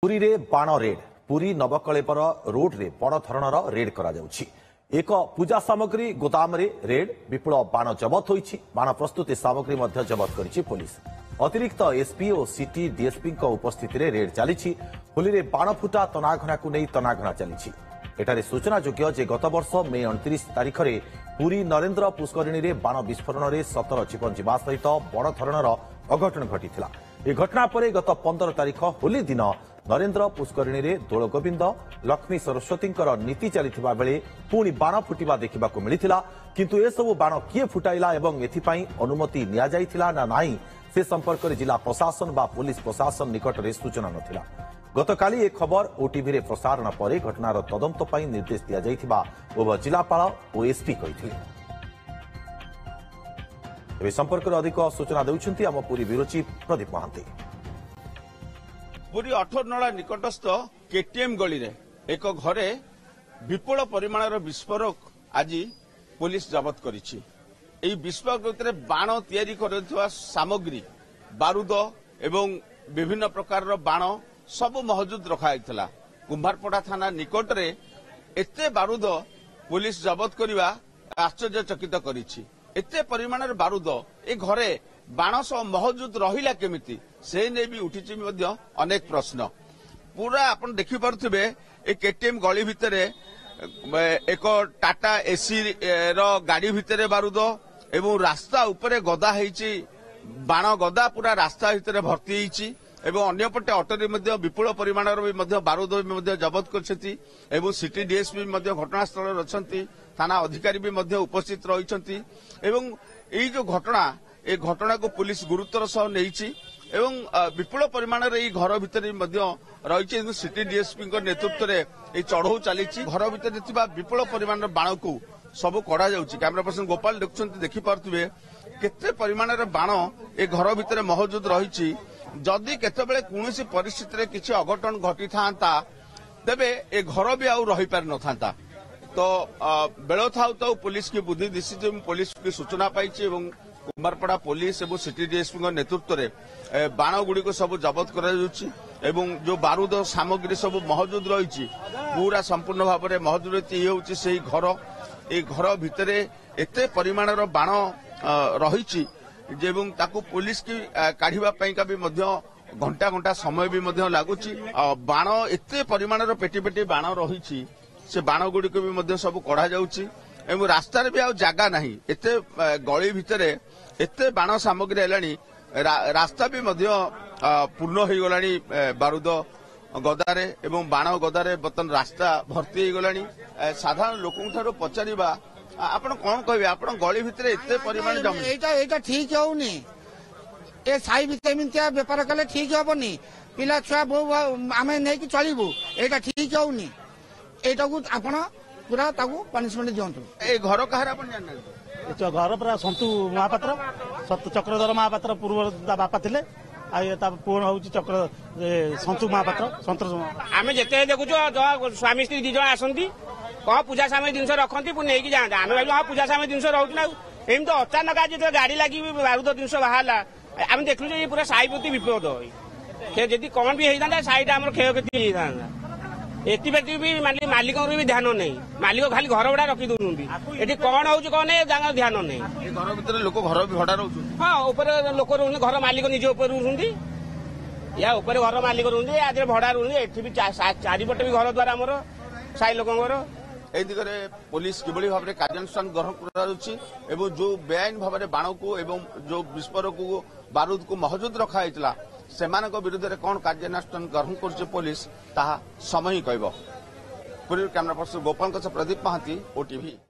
पुरी रे बाण red Puri नवकलेपर road रे बड़ धरणर रेड करा जाउछि। एक पूजा सामग्री गोदाम रे रेड विपुल बाण जबत होइछि। बाण प्रस्तुति सामग्री मध्य जबत करिछि पुलिस। अतिरिक्त एसपी और सिटी डीएसपी उपस्थिति रे रेड चली। होली रे बाण फुटा तनाघना को नहीं तनाघना चली। एठारे सूचना योग्य जे गत वर्ष मे 29 तारिख रे पुरी नरेंद्र पुष्करिणी रे बाण विस्फोरण रे 17 जीवन जीवा सहित बड़ धरणर अघटन घटिथिला। ए घटना पर गत 15 तारिख होली दिन नरेंद्र पुष्करिणी रे दोल गोविंद लक्ष्मी सरस्वती नीति चलिथिबा बेले पुणी बाण फुटिबा देखा मिलिथिला। किंतु ए सब बाण किए फुटाइला एवं एथिपाई अनुमति निया जाइथिला ना नाही से संपर्क में जिला प्रशासन बा पुलिस प्रशासन निकट में सूचना नथिला। गतकाली एक खबर ओटीवी रे प्रसारण पर घटनार तदंत पई निर्देश दिया जाइथिबा उभय जिलापाल और एसपी कहिथिले। ए संपर्क में अधिक सूचना देउछंती हम पुरी ब्यूरो चीफ प्रदीप महांती। पुरी 18 नला निकटस्थ केटीएम गली रे एक घरे विपुल परिमाणर विस्फोरक आज पुलिस जबत करिछि। एई विस्फोरक भितर बाण तैयारी करथुवा सामग्री बारूद एवं विभिन्न प्रकार बाण सब मौजूद रखाइथिला। कुंभारपड़ा थाना निकट रे एते बारूद पुलिस जबत करिवा आश्चर्यचकित करिछि। एते परिमाणर बारूद ए घरे बाण सब मौजूद रहिला केमिति से ने भी उठिछि मध्य अनेक प्रश्न। पूरा आपण देखि पारुथिबे ए केटीएम गली भितरे एक टाटा एसी रो गाड़ी भितरे बारूद एवं रास्ता उपरे गदा हेछि बाण गदा पूरा रास्ता भितरे भर्ती हेछि एवं अन्यपटे ऑटोरे मध्य विपुल परिमाणर मध्य बारूद मध्य जबत करछथि एवं सिटी डीएसपी मध्य घटनास्थल रछंती थाना अधिकारी भी मध्य उपस्थित रहिछंती एवं एई जो घटना ए घटना को पुलिस गुरुत्वर सह नेइछि एवं विपुल परिमाणर एई घर भितर मध्य रहिछि। सिटी डीएसपी नेतृत्व में ए चढ़ऊ चली घर भितर थिबा विपुल परिमाणर बाण को सब कड़ा जाउछि। कैमरा पर्सन गोपाल देखुछंती देखि पारुथिबे केते परिमाणर बाण ए घर भितर मौजूद रहिछि। जदि केतेबेले कोनोसी परिस्थिति रे किछि अघटन घटी थांता तेबे ए घर भी आउ रहि पार न थांता। तो बेलो थाउ तो पुलिस की बुद्धि दिसी पुलिस की सूचना पाइछि एवं कुमारपड़ा पुलिस एवं सिटी डीएसपी नेतृत्व में बाण गुड़ी सब जबत कर जो बारूद सामग्री सब मौजूद रही पूरा संपूर्ण भाव में मौजूद रही घर ए घर भितर एते परिमाणर बाण रही पुलिस की काढ़ापी का भी घंटा घंटा समय भी लगुच बाण एते परिमाणर पेटी पेटी बाण रही से बाण गुड़ी को भी सब कढ़ा जाउछि एवं रास्ता भी आ जगह नहीं एते गली भितर एते बाण सामग्री हेलानी रास्ता भी पूर्ण हो गलानी बारूद गदारे एवं बाण गदारे बर्तन रास्ता भर्ती हो गलानी। साधारण लोकों पचारिबा आपण कौन कहबे आपण गली भितर एते परिमाण जमी एटा ठीक होउनी ए साई भितर मिंतिया व्यापार कले ठीक होबनी पिला छुआ बो आमे नै कि चलीबू एटा ठीक होउनी एटा को आपण पूरा ताकू पनिशमेंट दियंतु। ए घर कहार आपण जानना घर पूरा सन्तु महापात्र चक्रधर महापात्र पूर्व बापा थे पुण हूँ चक्र सन्तु महापात्र सन्तोष आम जिते देखु स्वामी स्त्री दी जन आसती कौन पूजा सामग्री जिन रखती पुणी नहीं जाते आम भाई हाँ पूजा सामग्री जिन रोच ना एमती अचानक आज जो गाड़ी लगी बारूद जिन बाहर आम देखलु ये पूरा साई प्रति विपद जदि कौन भी होता साईटा आम क्षयक्षति होता एति भी मालिक भी ध्यान नहीं मालिक खाली घर भड़ा रखी दौरान ये कौन हो कौन ध्यान नहीं घर भीतर लोक घर भी भड़ा रोच हाँ ऊपर लोक रोचे घर मालिक निज ऊपर रुचुंती या ऊपर घर मालिक रुचुंती आज भड़ा रुचुंती एठी भी चारिपटे भी घर द्वारा आमर साई लोकर ए दिगरे पुलिस किभली भाव में कार्यानुष्ठान ग्रहण कर जो बेआईन भाव में बाण को एवं जो विस्फोरक को बारूद को मौजूद रखा सेमानक विरुद्ध में कौन कार्यानुष्ठान ग्रहण कर पुलिस ताहा समय ही कहब। Puri camera person Gopal Pradeep Mohanty OTV.